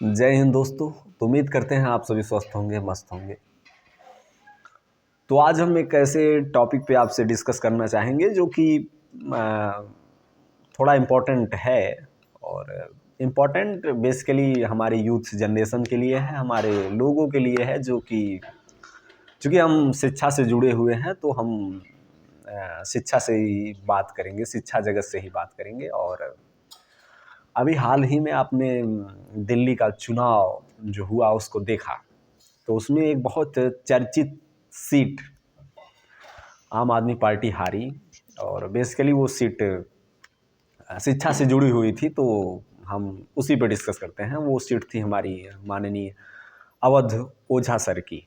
जय हिंद दोस्तों। तो उम्मीद करते हैं आप सभी स्वस्थ होंगे, मस्त होंगे। तो आज हम एक ऐसे टॉपिक पे आपसे डिस्कस करना चाहेंगे जो कि थोड़ा इम्पोर्टेंट है। और इम्पोर्टेंट बेसिकली हमारे यूथ जनरेशन के लिए है, हमारे लोगों के लिए है, जो कि चूँकि हम शिक्षा से जुड़े हुए हैं तो हम शिक्षा से ही बात करेंगे, शिक्षा जगत से ही बात करेंगे। और अभी हाल ही में आपने दिल्ली का चुनाव जो हुआ उसको देखा, तो उसमें एक बहुत चर्चित सीट आम आदमी पार्टी हारी। और बेसिकली वो सीट शिक्षा से जुड़ी हुई थी, तो हम उसी पे डिस्कस करते हैं। वो सीट थी हमारी माननीय अवध ओझा सर की,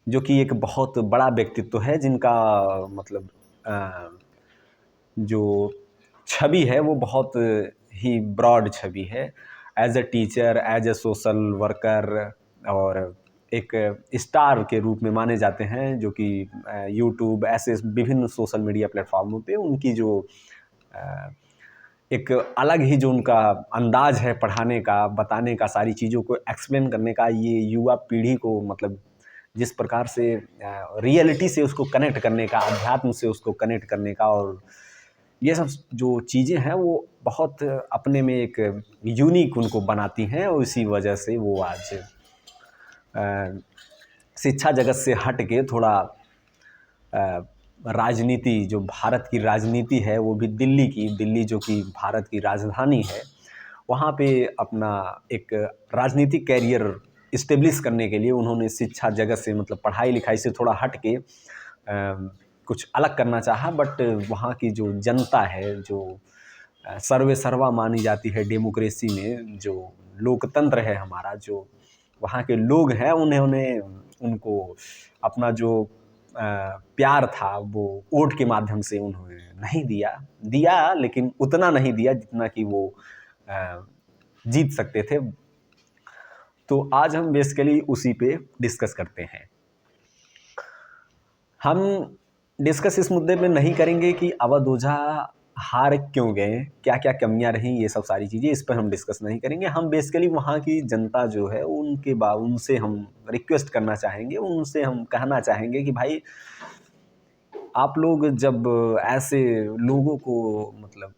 जो कि एक बहुत बड़ा व्यक्तित्व है, जिनका मतलब जो छवि है वो बहुत ही ब्रॉड छवि है। As a teacher, as a social worker, और एक स्टार के रूप में माने जाते हैं, जो कि यूट्यूब ऐसे विभिन्न सोशल मीडिया प्लेटफॉर्मों पे उनकी जो एक अलग ही जो उनका अंदाज है पढ़ाने का, बताने का, सारी चीज़ों को एक्सप्लेन करने का, ये युवा पीढ़ी को मतलब जिस प्रकार से रियलिटी से उसको कनेक्ट करने का, अध्यात्म से उसको कनेक्ट करने का, और ये सब जो चीज़ें हैं वो बहुत अपने में एक यूनिक उनको बनाती हैं। और इसी वजह से वो आज शिक्षा जगत से हट के थोड़ा राजनीति, जो भारत की राजनीति है वो भी दिल्ली जो कि भारत की राजधानी है, वहाँ पे अपना एक राजनीतिक कैरियर इस्टेब्लिश करने के लिए उन्होंने शिक्षा जगत से मतलब पढ़ाई लिखाई से थोड़ा हट के कुछ अलग करना चाहा। बट वहाँ की जो जनता है, जो सर्वे सर्वा मानी जाती है डेमोक्रेसी में, जो लोकतंत्र है हमारा, जो वहाँ के लोग हैं, उन्होंने उनको अपना जो प्यार था वो वोट के माध्यम से उन्होंने नहीं दिया, लेकिन उतना नहीं दिया जितना कि वो जीत सकते थे। तो आज हम बेसिकली उसी पे डिस्कस करते हैं। हम डिस्कस इस मुद्दे पे नहीं करेंगे कि अवध ओझा हार क्यों गए, क्या क्या कमियां रहीं, ये सब सारी चीज़ें इस पर हम डिस्कस नहीं करेंगे। हम बेसिकली वहाँ की जनता जो है उनसे हम रिक्वेस्ट करना चाहेंगे, उनसे हम कहना चाहेंगे कि भाई आप लोग जब ऐसे लोगों को मतलब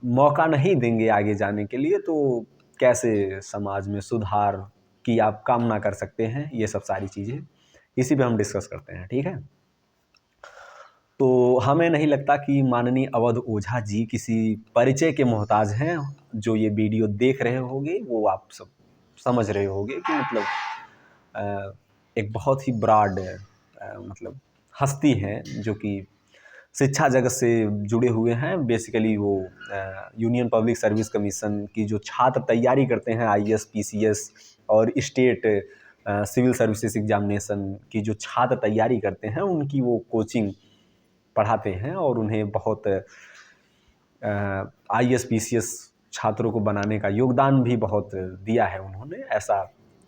मौका नहीं देंगे आगे जाने के लिए, तो कैसे समाज में सुधार की आप कामना कर सकते हैं। ये सब सारी चीज़ें इसी पे हम डिस्कस करते हैं, ठीक है। तो हमें नहीं लगता कि माननीय अवध ओझा जी किसी परिचय के मोहताज हैं। जो ये वीडियो देख रहे होंगे वो आप सब समझ रहे होंगे कि मतलब एक बहुत ही ब्रॉड मतलब हस्ती है, जो कि शिक्षा जगत से जुड़े हुए हैं। बेसिकली वो यूनियन पब्लिक सर्विस कमीशन की जो छात्र तैयारी करते हैं, आईएएस, पीसीएस और स्टेट सिविल सर्विसेज एग्जामिनेशन की जो छात्र तैयारी करते हैं, उनकी वो कोचिंग पढ़ाते हैं। और उन्हें बहुत आईएएस पीसीएस छात्रों को बनाने का योगदान भी बहुत दिया है उन्होंने, ऐसा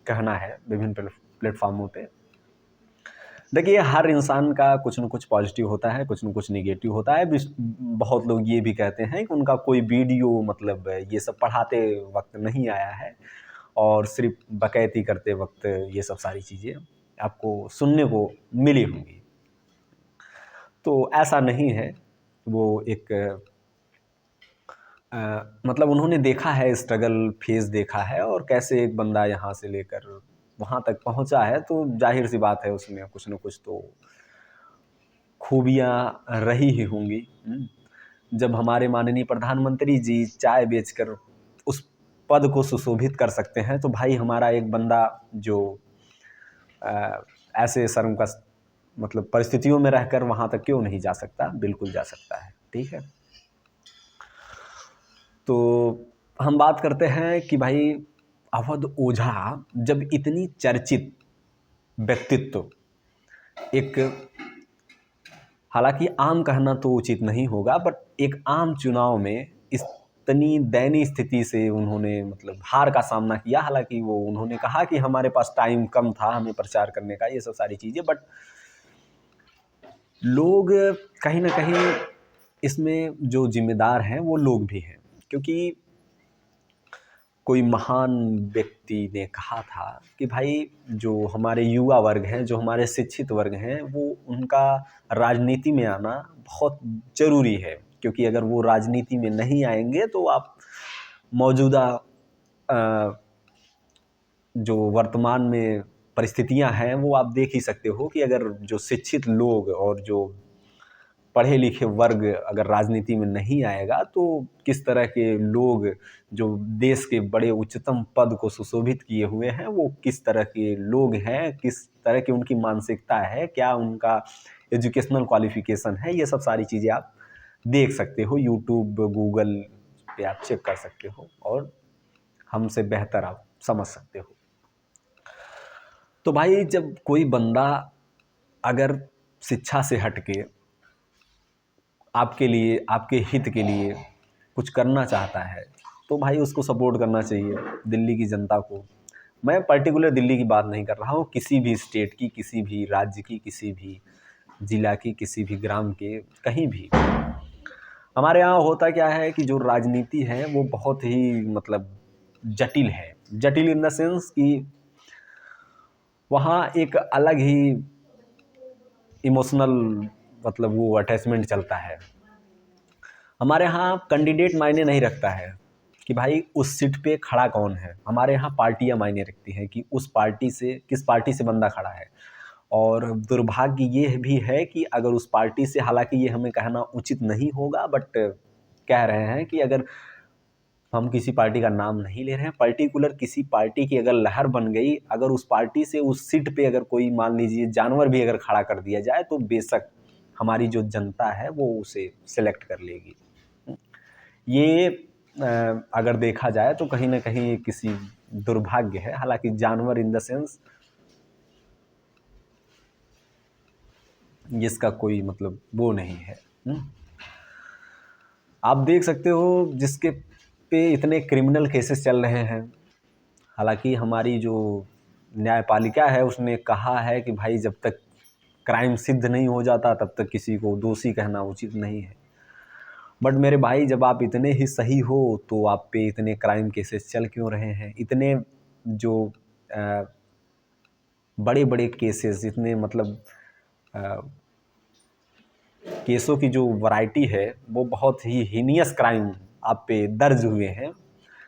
कहना है विभिन्न प्लेटफॉर्मों पे। देखिए, हर इंसान का कुछ न कुछ पॉजिटिव होता है, कुछ न कुछ नेगेटिव होता है। बहुत लोग ये भी कहते हैं कि उनका कोई वीडियो मतलब ये सब पढ़ाते वक्त नहीं आया है, और सिर्फ बकैती करते वक्त ये सब सारी चीज़ें आपको सुनने को मिली होंगी। तो ऐसा नहीं है। वो एक मतलब उन्होंने देखा है, स्ट्रगल फेज़ देखा है, और कैसे एक बंदा यहाँ से लेकर वहाँ तक पहुँचा है। तो ज़ाहिर-सी बात है उसमें कुछ न कुछ तो खूबियाँ रही ही होंगी। जब हमारे माननीय प्रधानमंत्री जी चाय बेचकर उस पद को सुशोभित कर सकते हैं, तो भाई हमारा एक बंदा जो ऐसे शर्म का मतलब परिस्थितियों में रहकर वहाँ तक क्यों नहीं जा सकता? बिल्कुल जा सकता है, ठीक है। तो हम बात करते हैं कि भाई अवध ओझा जब इतनी चर्चित व्यक्तित्व, एक हालाँकि आम कहना तो उचित नहीं होगा, बट एक आम चुनाव में इतनी दयनीय स्थिति से उन्होंने मतलब हार का सामना किया। हालाँकि वो उन्होंने कहा कि हमारे पास टाइम कम था हमें प्रचार करने का, ये सब सारी चीज़ें, बट लोग कहीं न कहीं इसमें जो ज़िम्मेदार हैं वो लोग भी हैं। क्योंकि कोई महान व्यक्ति ने कहा था कि भाई जो हमारे युवा वर्ग हैं, जो हमारे शिक्षित वर्ग हैं, वो उनका राजनीति में आना बहुत ज़रूरी है, क्योंकि अगर वो राजनीति में नहीं आएंगे तो आप मौजूदा जो वर्तमान में परिस्थितियां हैं वो आप देख ही सकते हो कि अगर जो शिक्षित लोग और जो पढ़े लिखे वर्ग अगर राजनीति में नहीं आएगा तो किस तरह के लोग जो देश के बड़े उच्चतम पद को सुशोभित किए हुए हैं वो किस तरह के लोग हैं, किस तरह की उनकी मानसिकता है, क्या उनका एजुकेशनल क्वालिफिकेशन है, ये सब सारी चीज़ें आप देख सकते हो। यूट्यूब गूगल पे आप चेक कर सकते हो और हमसे बेहतर आप समझ सकते हो। तो भाई जब कोई बंदा अगर शिक्षा से हटके आपके लिए, आपके हित के लिए कुछ करना चाहता है तो भाई उसको सपोर्ट करना चाहिए, दिल्ली की जनता को। मैं पर्टिकुलर दिल्ली की बात नहीं कर रहा हूँ, किसी भी स्टेट की, किसी भी राज्य की, किसी भी जिला की, किसी भी ग्राम के, कहीं भी। हमारे यहाँ होता क्या है कि जो राजनीति है वो बहुत ही मतलब जटिल है। जटिल इन द सेंस कि वहाँ एक अलग ही इमोशनल मतलब वो अटैचमेंट चलता है। हमारे यहाँ कैंडिडेट मायने नहीं रखता है कि भाई उस सीट पे खड़ा कौन है। हमारे यहाँ पार्टियाँ मायने रखती हैं कि उस पार्टी से, किस पार्टी से बंदा खड़ा है। और दुर्भाग्य ये भी है कि अगर उस पार्टी से, हालांकि ये हमें कहना उचित नहीं होगा, बट कह रहे हैं कि अगर हम किसी पार्टी का नाम नहीं ले रहे हैं, पर्टिकुलर किसी पार्टी की अगर लहर बन गई, अगर उस पार्टी से उस सीट पे अगर कोई मान लीजिए जानवर भी अगर खड़ा कर दिया जाए तो बेशक हमारी जो जनता है वो उसे सेलेक्ट कर लेगी। ये अगर देखा जाए तो कहीं ना कहीं किसी दुर्भाग्य है। हालांकि जानवर इन द सेंस जिसका कोई मतलब वो नहीं है। आप देख सकते हो जिसके पे इतने क्रिमिनल केसेस चल रहे हैं। हालांकि हमारी जो न्यायपालिका है उसने कहा है कि भाई जब तक क्राइम सिद्ध नहीं हो जाता तब तक किसी को दोषी कहना उचित नहीं है। बट मेरे भाई जब आप इतने ही सही हो तो आप पे इतने क्राइम केसेस चल क्यों रहे हैं? इतने जो बड़े बड़े केसेस, इतने मतलब केसों की जो वैरायटी है वो बहुत ही हीनियस क्राइम आप पे दर्ज हुए हैं,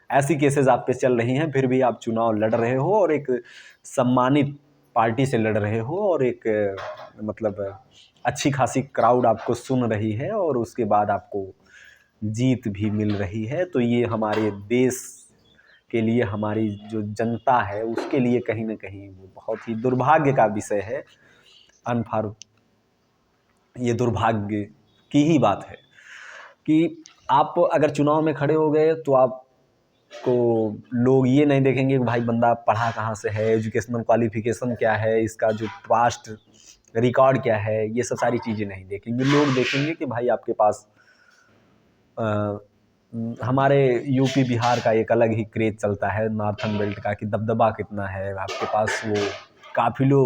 ऐसी केसेस आप पे चल रही हैं, फिर भी आप चुनाव लड़ रहे हो और एक सम्मानित पार्टी से लड़ रहे हो और एक मतलब अच्छी खासी क्राउड आपको सुन रही है और उसके बाद आपको जीत भी मिल रही है। तो ये हमारे देश के लिए, हमारी जो जनता है उसके लिए कहीं ना कहीं वो बहुत ही दुर्भाग्य का विषय है। ये दुर्भाग्य की ही बात है कि आप अगर चुनाव में खड़े हो गए तो आपको लोग ये नहीं देखेंगे कि भाई बंदा पढ़ा कहाँ से है, एजुकेशनल क्वालिफिकेशन क्या है, इसका जो पास्ट रिकॉर्ड क्या है, ये सब सारी चीज़ें नहीं देखेंगे। लोग देखेंगे कि भाई आपके पास हमारे यूपी बिहार का एक अलग ही क्रेज चलता है नॉर्थन बेल्ट का, कि दबदबा कितना है आपके पास, वो काफिलों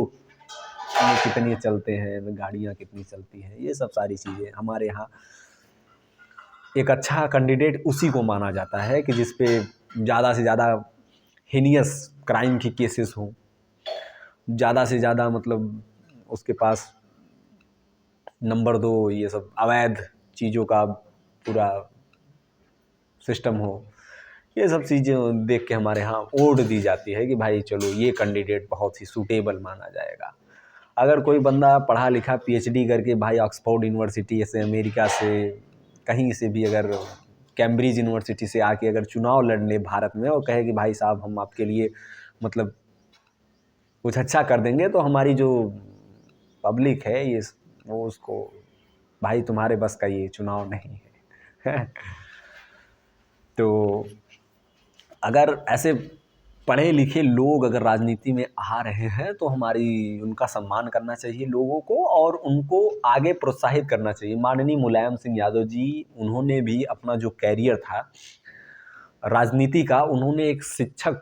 में कितने चलते हैं, गाड़ियाँ कितनी चलती हैं, ये सब सारी चीज़ें। हमारे यहाँ एक अच्छा कैंडिडेट उसी को माना जाता है कि जिस पे ज़्यादा से ज़्यादा हीनियस क्राइम की केसेस हों, ज़्यादा से ज़्यादा मतलब उसके पास नंबर 2 ये सब अवैध चीज़ों का पूरा सिस्टम हो। ये सब चीज़ें देख के हमारे यहाँ वोट दी जाती है कि भाई चलो ये कैंडिडेट बहुत ही सूटेबल माना जाएगा। अगर कोई बंदा पढ़ा लिखा पीएचडी करके भाई ऑक्सफोर्ड यूनिवर्सिटी से, अमेरिका से, कहीं से भी, अगर कैम्ब्रिज यूनिवर्सिटी से आके अगर चुनाव लड़ने भारत में और कहे कि भाई साहब हम आपके लिए मतलब कुछ अच्छा कर देंगे, तो हमारी जो पब्लिक है ये वो उसको, भाई तुम्हारे बस का ये चुनाव नहीं है। तो अगर ऐसे पढ़े लिखे लोग अगर राजनीति में आ रहे हैं तो हमारी उनका सम्मान करना चाहिए लोगों को, और उनको आगे प्रोत्साहित करना चाहिए। माननीय मुलायम सिंह यादव जी, उन्होंने भी अपना जो कैरियर था राजनीति का, उन्होंने एक शिक्षक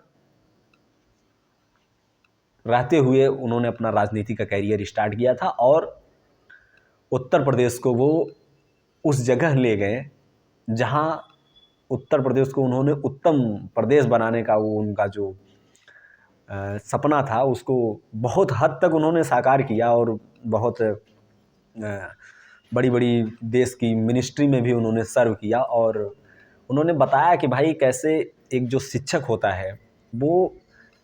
रहते हुए उन्होंने अपना राजनीति का कैरियर स्टार्ट किया था और उत्तर प्रदेश को वो उस जगह ले गए जहां उत्तर प्रदेश को उन्होंने उत्तम प्रदेश बनाने का वो उनका जो सपना था उसको बहुत हद तक उन्होंने साकार किया और बहुत बड़ी बड़ी देश की मिनिस्ट्री में भी उन्होंने सर्व किया। और उन्होंने बताया कि भाई कैसे एक जो शिक्षक होता है वो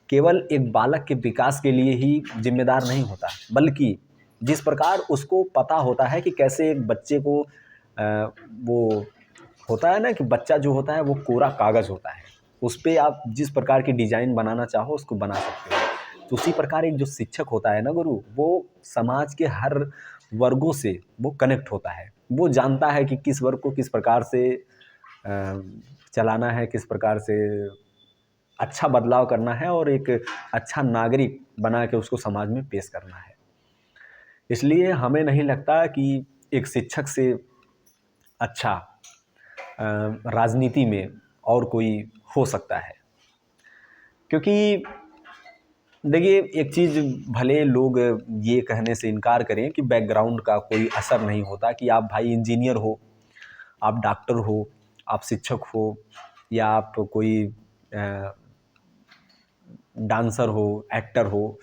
केवल एक बालक के विकास के लिए ही जिम्मेदार नहीं होता, बल्कि जिस प्रकार उसको पता होता है कि कैसे एक बच्चे को वो होता है ना कि बच्चा जो होता है वो कोरा कागज़ होता है, उस पे आप जिस प्रकार की डिज़ाइन बनाना चाहो उसको बना सकते हो। तो उसी प्रकार एक जो शिक्षक होता है ना गुरु, वो समाज के हर वर्गों से वो कनेक्ट होता है। वो जानता है कि किस वर्ग को किस प्रकार से चलाना है, किस प्रकार से अच्छा बदलाव करना है और एक अच्छा नागरिक बना के उसको समाज में पेश करना है। इसलिए हमें नहीं लगता कि एक शिक्षक से अच्छा राजनीति में और कोई हो सकता है। क्योंकि देखिए एक चीज़, भले लोग ये कहने से इनकार करें कि बैकग्राउंड का कोई असर नहीं होता, कि आप भाई इंजीनियर हो, आप डॉक्टर हो, आप शिक्षक हो, या आप कोई डांसर हो, एक्टर हो,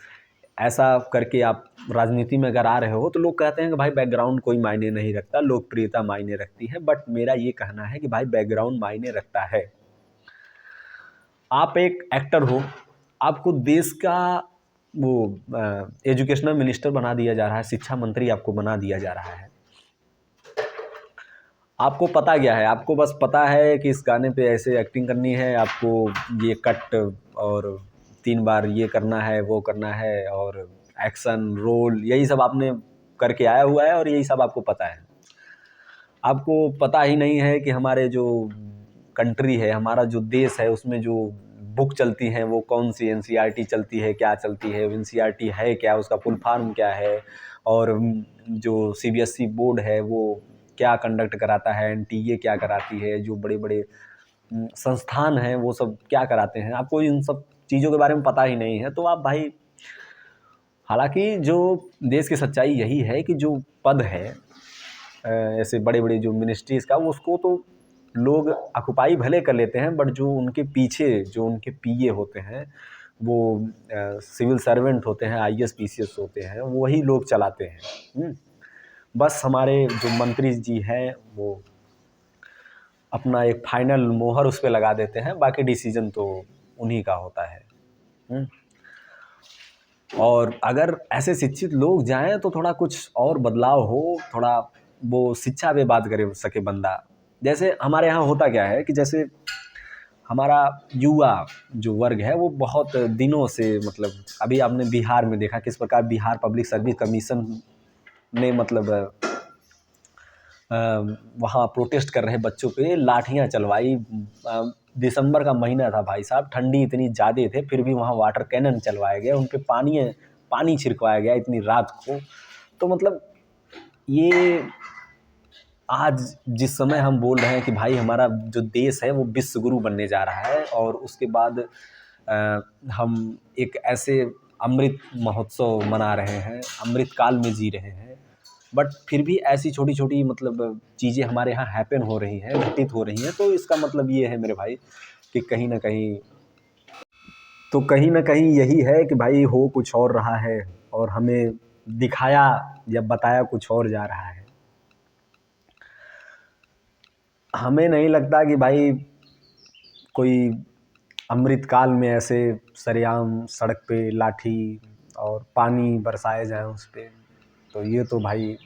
ऐसा करके आप राजनीति में अगर आ रहे हो तो लोग कहते हैं कि भाई बैकग्राउंड कोई मायने नहीं रखता, लोकप्रियता मायने रखती है। बट मेरा ये कहना है कि भाई बैकग्राउंड मायने रखता है। आप एक एक्टर हो, आपको देश का वो एजुकेशनल मिनिस्टर बना दिया जा रहा है, शिक्षा मंत्री आपको बना दिया जा रहा है। आपको पता क्या है, आपको बस पता है कि इस गाने पे ऐसे एक्टिंग करनी है, आपको ये कट और 3 बार ये करना है, वो करना है, और एक्शन रोल यही सब आपने करके आया हुआ है और यही सब आपको पता है। आपको पता ही नहीं है कि हमारे जो कंट्री है, हमारा जो देश है, उसमें जो बुक चलती हैं वो कौन सी एनसीईआरटी चलती है, क्या चलती है, एनसीईआरटी है क्या, उसका फुल फॉर्म क्या है, और जो सीबीएसई बोर्ड है वो क्या कंडक्ट कराता है, एनटीए क्या कराती है, जो बड़े बड़े संस्थान हैं वो सब क्या कराते हैं, आपको इन सब चीज़ों के बारे में पता ही नहीं है। तो आप भाई, हालांकि जो देश की सच्चाई यही है कि जो पद है ऐसे बड़े बड़े जो मिनिस्ट्रीज़ का, उसको तो लोग ऑक्युपाई भले कर लेते हैं, बट जो उनके पीछे जो उनके पीए होते हैं वो सिविल सर्वेंट होते हैं, आईएएस पीसीएस होते हैं, वही लोग चलाते हैं। बस हमारे जो मंत्री जी हैं वो अपना एक फाइनल मोहर उस पे लगा देते हैं, बाकी डिसीजन तो उन्हीं का होता है। और अगर ऐसे शिक्षित लोग जाएं तो थोड़ा कुछ और बदलाव हो, थोड़ा वो शिक्षा पे बात करे सके बंदा। जैसे हमारे यहाँ होता क्या है कि जैसे हमारा युवा जो वर्ग है वो बहुत दिनों से, मतलब अभी आपने बिहार में देखा किस प्रकार बिहार पब्लिक सर्विस कमीशन ने मतलब वहाँ प्रोटेस्ट कर रहे बच्चों पे लाठियाँ चलवाई। दिसंबर का महीना था भाई साहब, ठंडी इतनी ज़्यादा थे, फिर भी वहाँ वाटर कैनन चलवाया गया, उन पे पानी छिड़कवाया गया इतनी रात को। तो मतलब ये आज जिस समय हम बोल रहे हैं कि भाई हमारा जो देश है वो विश्व गुरु बनने जा रहा है, और उसके बाद हम एक ऐसे अमृत महोत्सव मना रहे हैं, अमृत काल में जी रहे हैं, बट फिर भी ऐसी छोटी छोटी मतलब चीज़ें हमारे यहाँ हैपन हो रही हैं, घटित हो रही हैं। तो इसका मतलब ये है मेरे भाई कि कहीं ना कहीं यही है कि भाई हो कुछ और रहा है और हमें दिखाया या बताया कुछ और जा रहा है। हमें नहीं लगता कि भाई कोई अमृत काल में ऐसे सरेआम सड़क पे लाठी और पानी बरसाए जाएं उस पे, तो ये तो भाई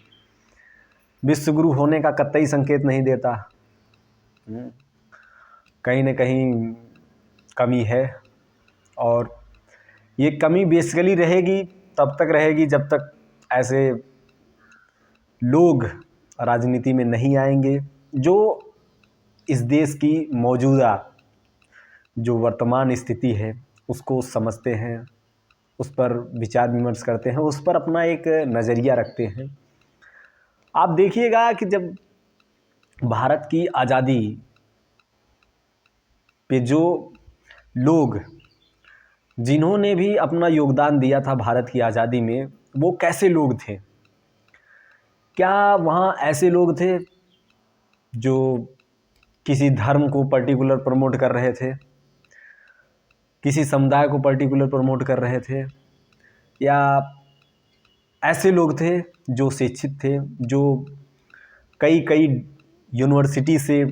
विश्वगुरु होने का कतई संकेत नहीं देता। कहीं ना कहीं कमी है, और ये कमी बेसिकली रहेगी तब तक रहेगी जब तक ऐसे लोग राजनीति में नहीं आएंगे जो इस देश की मौजूदा जो वर्तमान स्थिति है उसको समझते हैं, उस पर विचार विमर्श करते हैं, उस पर अपना एक नज़रिया रखते हैं। आप देखिएगा कि जब भारत की आज़ादी पे जो लोग जिन्होंने भी अपना योगदान दिया था भारत की आज़ादी में, वो कैसे लोग थे? क्या वहाँ ऐसे लोग थे जो किसी धर्म को पर्टिकुलर प्रमोट कर रहे थे, किसी समुदाय को पर्टिकुलर प्रमोट कर रहे थे, या ऐसे लोग थे जो शिक्षित थे, जो कई कई यूनिवर्सिटी से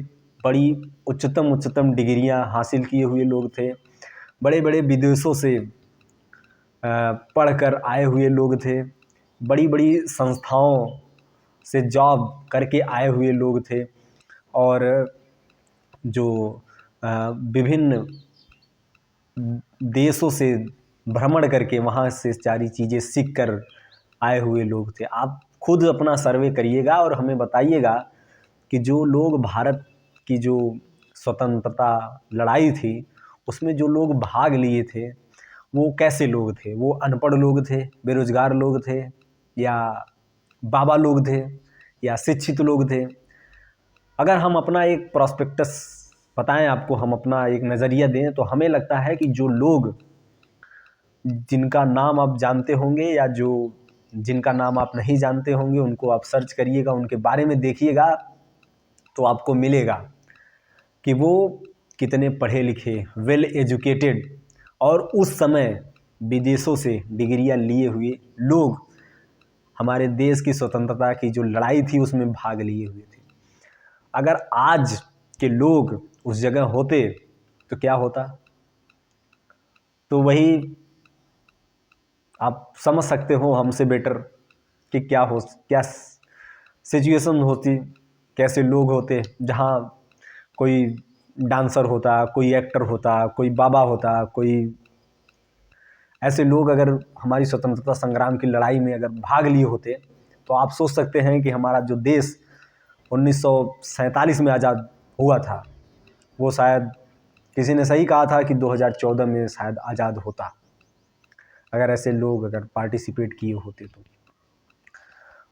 बड़ी उच्चतम उच्चतम डिग्रियां हासिल किए हुए लोग थे, बड़े बड़े विदेशों से पढ़कर आए हुए लोग थे, बड़ी बड़ी संस्थाओं से जॉब करके आए हुए लोग थे, और जो विभिन्न देशों से भ्रमण करके वहाँ से सारी चीज़ें सीख कर आए हुए लोग थे। आप खुद अपना सर्वे करिएगा और हमें बताइएगा कि जो लोग भारत की जो स्वतंत्रता लड़ाई थी उसमें जो लोग भाग लिए थे वो कैसे लोग थे। वो अनपढ़ लोग थे, बेरोजगार लोग थे, या बाबा लोग थे, या शिक्षित लोग थे। अगर हम अपना एक प्रोस्पेक्टस बताएं आपको, हम अपना एक नज़रिया दें, तो हमें लगता है कि जो लोग जिनका नाम आप जानते होंगे या जो जिनका नाम आप नहीं जानते होंगे उनको आप सर्च करिएगा, उनके बारे में देखिएगा, तो आपको मिलेगा कि वो कितने पढ़े लिखे, वेल एजुकेटेड, और उस समय विदेशों से डिग्रियां लिए हुए लोग हमारे देश की स्वतंत्रता की जो लड़ाई थी उसमें भाग लिए हुए थे। अगर आज के लोग उस जगह होते तो क्या होता, तो वही आप समझ सकते हो हमसे बेटर कि क्या सिचुएशन होती, कैसे लोग होते। जहाँ कोई डांसर होता, कोई एक्टर होता, कोई बाबा होता, कोई ऐसे लोग अगर हमारी स्वतंत्रता संग्राम की लड़ाई में अगर भाग लिए होते, तो आप सोच सकते हैं कि हमारा जो देश 1947 में आज़ाद हुआ था वो शायद किसी ने सही कहा था कि 2014 में शायद आज़ाद होता, अगर ऐसे लोग अगर पार्टिसिपेट किए होते तो।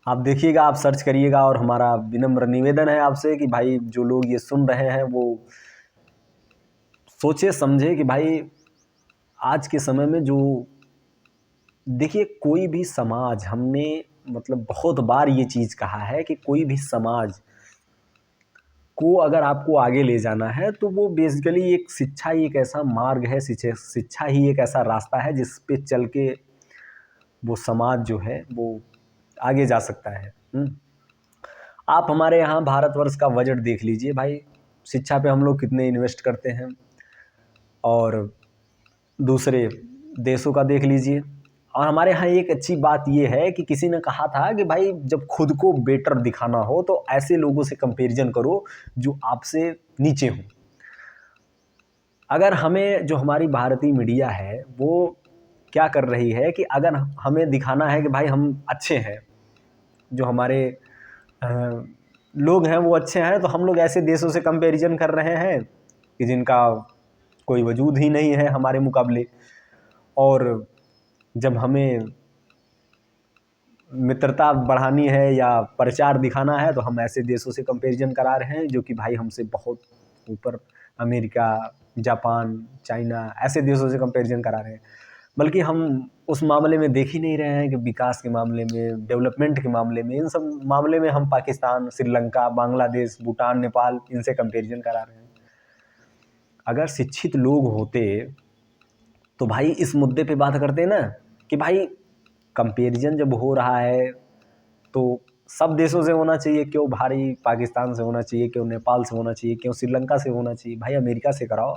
आप देखिएगा, आप सर्च करिएगा, और हमारा विनम्र निवेदन है आपसे कि भाई जो लोग ये सुन रहे हैं वो सोचे समझे कि भाई आज के समय में जो देखिए कोई भी समाज, हमने मतलब बहुत बार ये चीज़ कहा है कि कोई भी समाज को अगर आपको आगे ले जाना है तो वो बेसिकली एक शिक्षा ही एक ऐसा मार्ग है, शिक्षा ही एक ऐसा रास्ता है जिस पे चल के वो समाज जो है वो आगे जा सकता है। आप हमारे यहाँ भारतवर्ष का बजट देख लीजिए भाई, शिक्षा पे हम लोग कितने इन्वेस्ट करते हैं, और दूसरे देशों का देख लीजिए। और हमारे यहाँ एक अच्छी बात ये है कि किसी ने कहा था कि भाई जब खुद को बेटर दिखाना हो तो ऐसे लोगों से कंपैरिजन करो जो आपसे नीचे हों। अगर हमें जो हमारी भारतीय मीडिया है वो क्या कर रही है कि अगर हमें दिखाना है कि भाई हम अच्छे हैं, जो हमारे लोग हैं वो अच्छे हैं, तो हम लोग ऐसे देशों से कंपैरिजन कर रहे हैं कि जिनका कोई वजूद ही नहीं है हमारे मुकाबले। और जब हमें मित्रता बढ़ानी है या प्रचार दिखाना है तो हम ऐसे देशों से कंपैरिजन करा रहे हैं जो कि भाई हमसे बहुत ऊपर, अमेरिका, जापान, चाइना, ऐसे देशों से कंपैरिजन करा रहे हैं। बल्कि हम उस मामले में देख ही नहीं रहे हैं कि विकास के मामले में, डेवलपमेंट के मामले में, इन सब मामले में हम पाकिस्तान, श्रीलंका, बांग्लादेश, भूटान, नेपाल, इनसे कंपैरिजन करा रहे हैं। अगर शिक्षित लोग होते तो भाई इस मुद्दे पे बात करते ना कि भाई कंपैरिजन जब हो रहा है तो सब देशों से होना चाहिए, क्यों भाई पाकिस्तान से होना चाहिए, क्यों नेपाल से होना चाहिए, क्यों श्रीलंका से होना चाहिए, भाई अमेरिका से कराओ।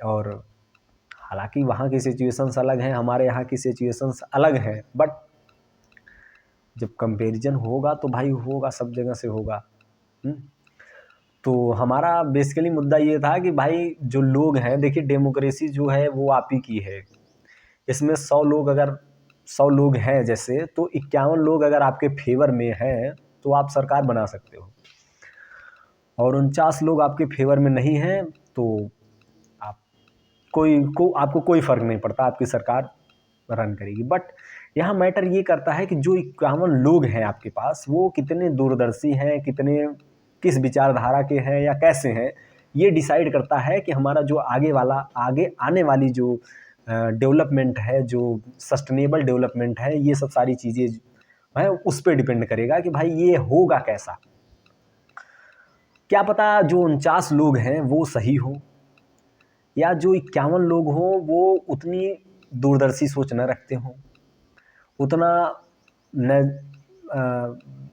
और हालांकि वहाँ की सिचुएशंस अलग हैं, हमारे यहाँ की सिचुएशंस अलग हैं, बट जब कंपैरिजन होगा तो भाई होगा, सब जगह से होगा। तो हमारा बेसिकली मुद्दा ये था कि भाई जो लोग हैं, देखिए डेमोक्रेसी जो है वो आप ही की है। इसमें 100 लोग हैं जैसे, तो 51 लोग अगर आपके फेवर में हैं तो आप सरकार बना सकते हो, और 49 लोग आपके फेवर में नहीं हैं तो आप आपको कोई फ़र्क नहीं पड़ता, आपकी सरकार रन करेगी। बट यहाँ मैटर ये करता है कि जो 51 लोग हैं आपके पास वो कितने दूरदर्शी हैं, किस विचारधारा के हैं या कैसे हैं, ये डिसाइड करता है कि हमारा जो आगे आने वाली जो डेवलपमेंट है, जो सस्टेनेबल डेवलपमेंट है, ये सब सारी चीज़ें है उस पर डिपेंड करेगा कि भाई ये होगा कैसा। क्या पता जो 49 लोग हैं वो सही हो, या जो 51 लोग हों वो उतनी दूरदर्शी सोच न रखते हों, उतना न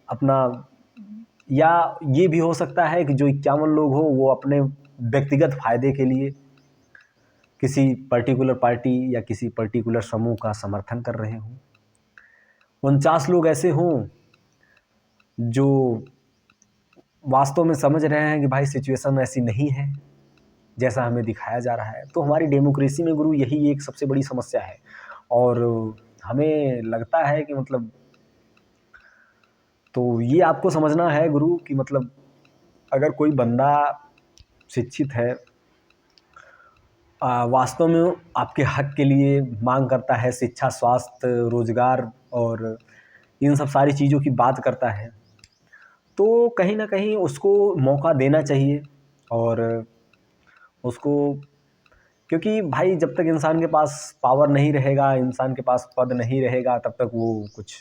अपना, या ये भी हो सकता है कि जो 51 लोग हो वो अपने व्यक्तिगत फ़ायदे के लिए किसी पर्टिकुलर पार्टी या किसी पर्टिकुलर समूह का समर्थन कर रहे हों। 49 लोग ऐसे हों जो वास्तव में समझ रहे हैं कि भाई सिचुएशन ऐसी नहीं है जैसा हमें दिखाया जा रहा है। तो हमारी डेमोक्रेसी में गुरु यही एक सबसे बड़ी समस्या है, और हमें लगता है कि मतलब, तो ये आपको समझना है गुरु कि मतलब अगर कोई बंदा शिक्षित है, वास्तव में आपके हक के लिए मांग करता है, शिक्षा, स्वास्थ्य, रोजगार और इन सब सारी चीज़ों की बात करता है, तो कहीं न कहीं उसको मौका देना चाहिए। और उसको, क्योंकि भाई जब तक इंसान के पास पावर नहीं रहेगा, इंसान के पास पद नहीं रहेगा, तब तक वो कुछ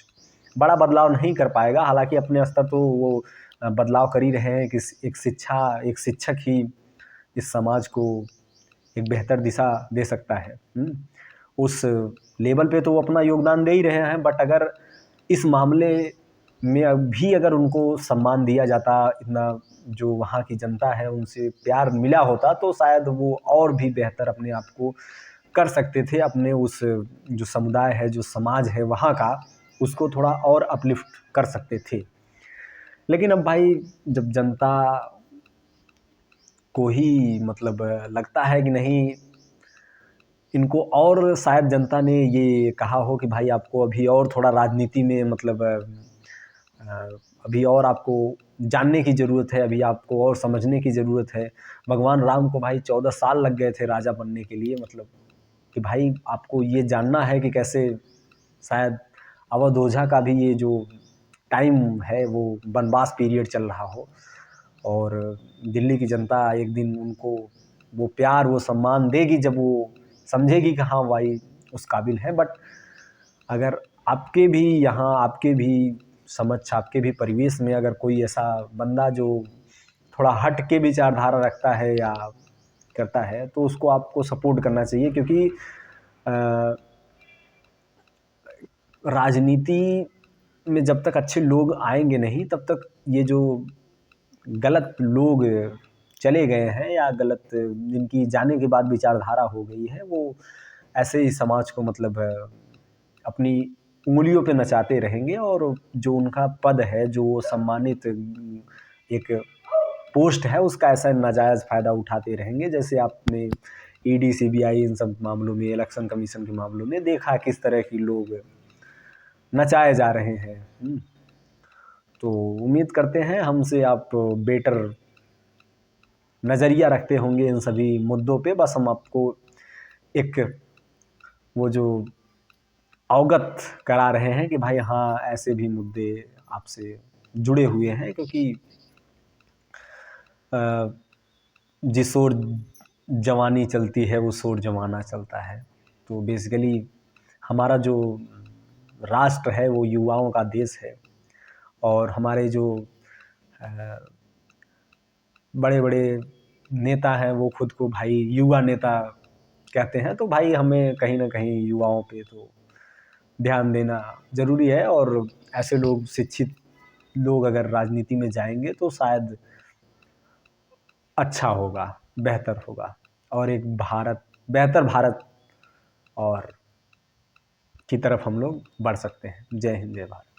बड़ा बदलाव नहीं कर पाएगा। हालाँकि अपने स्तर तो वो बदलाव कर ही रहे हैं कि एक शिक्षक ही इस समाज को एक बेहतर दिशा दे सकता है। उस लेवल पे तो वो अपना योगदान दे ही रहे हैं, बट अगर इस मामले में भी अगर उनको सम्मान दिया जाता, इतना जो वहाँ की जनता है उनसे प्यार मिला होता, तो शायद वो और भी बेहतर अपने आप को कर सकते थे। अपने उस जो समुदाय है, जो समाज है वहाँ का, उसको थोड़ा और अपलिफ्ट कर सकते थे। लेकिन अब भाई जब जनता को ही मतलब लगता है कि नहीं, इनको और शायद जनता ने ये कहा हो कि भाई आपको अभी और थोड़ा राजनीति में मतलब अभी और आपको जानने की ज़रूरत है, अभी आपको और समझने की ज़रूरत है। भगवान राम को भाई 14 साल लग गए थे राजा बनने के लिए, मतलब कि भाई आपको ये जानना है कि कैसे शायद अवध ओझा का भी ये जो टाइम है वो वनवास पीरियड चल रहा हो, और दिल्ली की जनता एक दिन उनको वो प्यार, वो सम्मान देगी जब वो समझेगी कि हाँ भाई उस काबिल है। बट अगर आपके भी यहाँ, आपके भी समझ, आपके भी परिवेश में अगर कोई ऐसा बंदा जो थोड़ा हट के विचारधारा रखता है या करता है, तो उसको आपको सपोर्ट करना चाहिए। क्योंकि राजनीति में जब तक अच्छे लोग आएंगे नहीं, तब तक ये जो गलत लोग चले गए हैं या गलत जिनकी जाने के बाद विचारधारा हो गई है, वो ऐसे ही समाज को मतलब अपनी उंगलियों पे नचाते रहेंगे, और जो उनका पद है, जो सम्मानित एक पोस्ट है, उसका ऐसा नाजायज़ फ़ायदा उठाते रहेंगे। जैसे आपने ईडी, सीबीआई इन सब मामलों में, इलेक्शन कमीशन के मामलों में देखा किस तरह की लोग नचाए जा रहे हैं। तो उम्मीद करते हैं हमसे आप बेटर नज़रिया रखते होंगे इन सभी मुद्दों पे। बस हम आपको एक वो जो अवगत करा रहे हैं कि भाई हाँ, ऐसे भी मुद्दे आपसे जुड़े हुए हैं, क्योंकि जिस ओर जवानी चलती है उस ओर जमाना चलता है। तो बेसिकली हमारा जो राष्ट्र है वो युवाओं का देश है, और हमारे जो बड़े बड़े नेता हैं वो खुद को भाई युवा नेता कहते हैं। तो भाई हमें कहीं ना कहीं युवाओं पे तो ध्यान देना ज़रूरी है, और ऐसे लोग, शिक्षित लोग अगर राजनीति में जाएंगे तो शायद अच्छा होगा, बेहतर होगा, और एक बेहतर भारत और की तरफ हम लोग बढ़ सकते हैं। जय हिंद, जय भारत।